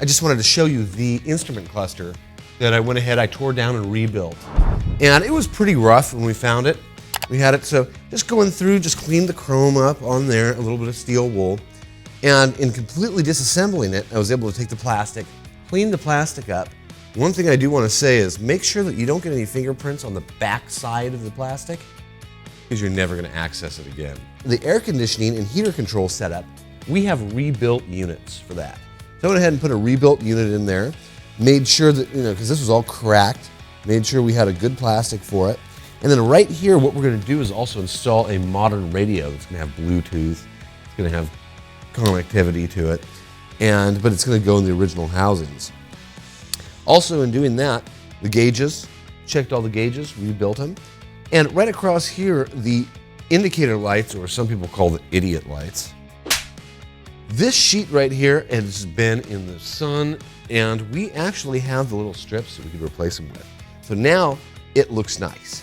I just wanted to show you the instrument cluster that I went ahead, I tore down and rebuilt. And it was pretty rough when we found it. We had it, so just going through, just cleaned the chrome up on there, a little bit of steel wool. And in completely disassembling it, I was able to take the plastic, clean the plastic up. One thing I do want to say is make sure that you don't get any fingerprints on the back side of the plastic, because you're never going to access it again. The air conditioning and heater control setup, we have rebuilt units for that. So I went ahead and put a rebuilt unit in there, made sure that, because this was all cracked, made sure we had a good plastic for it. And then right here, what we're going to do is also install a modern radio. It's going to have Bluetooth, it's going to have connectivity to it, but it's going to go in the original housings. Also, in doing that, the gauges, checked all the gauges, rebuilt them. And right across here, the indicator lights, or some people call the idiot lights. This sheet right here has been in the sun, and we actually have the little strips that we could replace them with. So now it looks nice.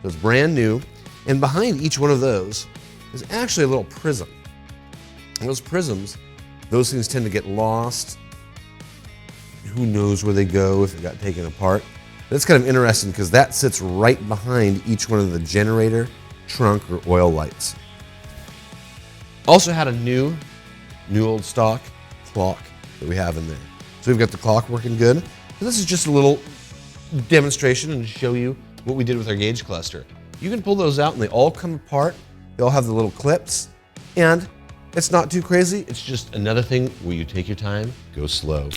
So it's brand new, and behind each one of those is actually a little prism. And those prisms, those things tend to get lost. Who knows where they go if it got taken apart. That's kind of interesting because that sits right behind each one of the generator, trunk, or oil lights. Also had a new old stock clock that we have in there. So we've got the clock working good. So this is just a little demonstration and show you what we did with our gauge cluster. You can pull those out and they all come apart. They all have the little clips, and it's not too crazy. It's just another thing where you take your time, go slow.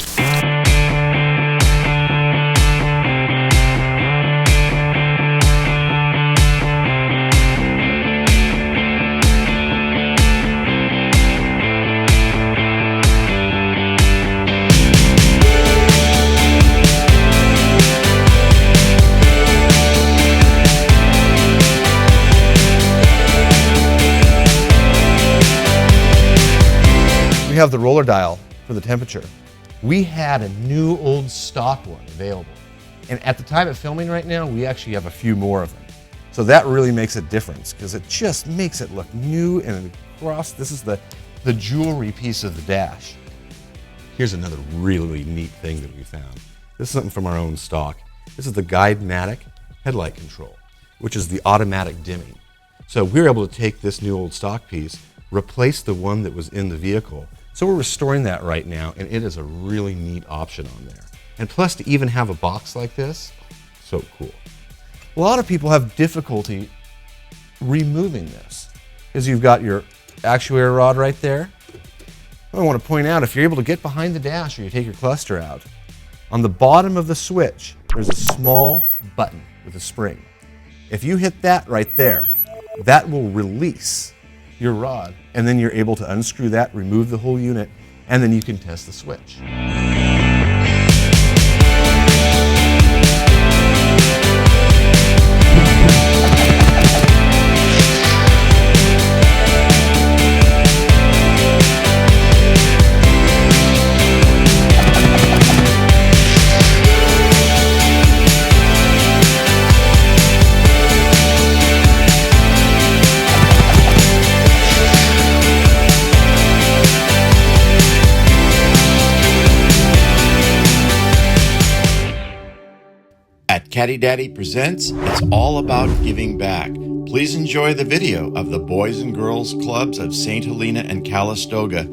We have the roller dial for the temperature. We had a new old stock one available. And at the time of filming right now, we actually have a few more of them. So that really makes a difference because it just makes it look new and across. This is the jewelry piece of the dash. Here's another really neat thing that we found. This is something from our own stock. This is the Guide-matic headlight control, which is the automatic dimming. So we were able to take this new old stock piece, replace the one that was in the vehicle. So we're restoring that right now, and it is a really neat option on there. And plus, to even have a box like this, so cool. A lot of people have difficulty removing this, because you've got your actuator rod right there. I want to point out, if you're able to get behind the dash or you take your cluster out, on the bottom of the switch, there's a small button with a spring. If you hit that right there, that will release your rod, and then you're able to unscrew that, remove the whole unit, and then you can test the switch. Caddy Daddy presents It's All About Giving Back. Please enjoy the video of the Boys and Girls Clubs of St. Helena and Calistoga.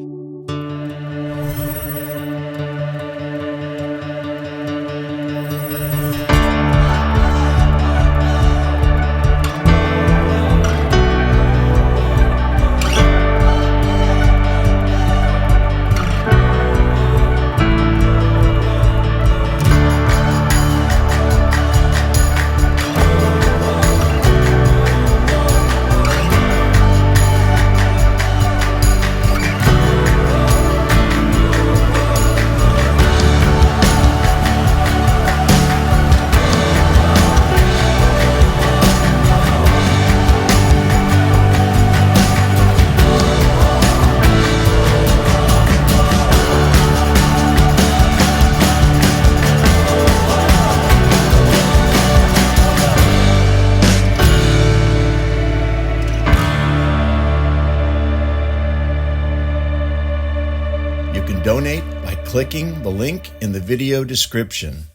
Donate by clicking the link in the video description.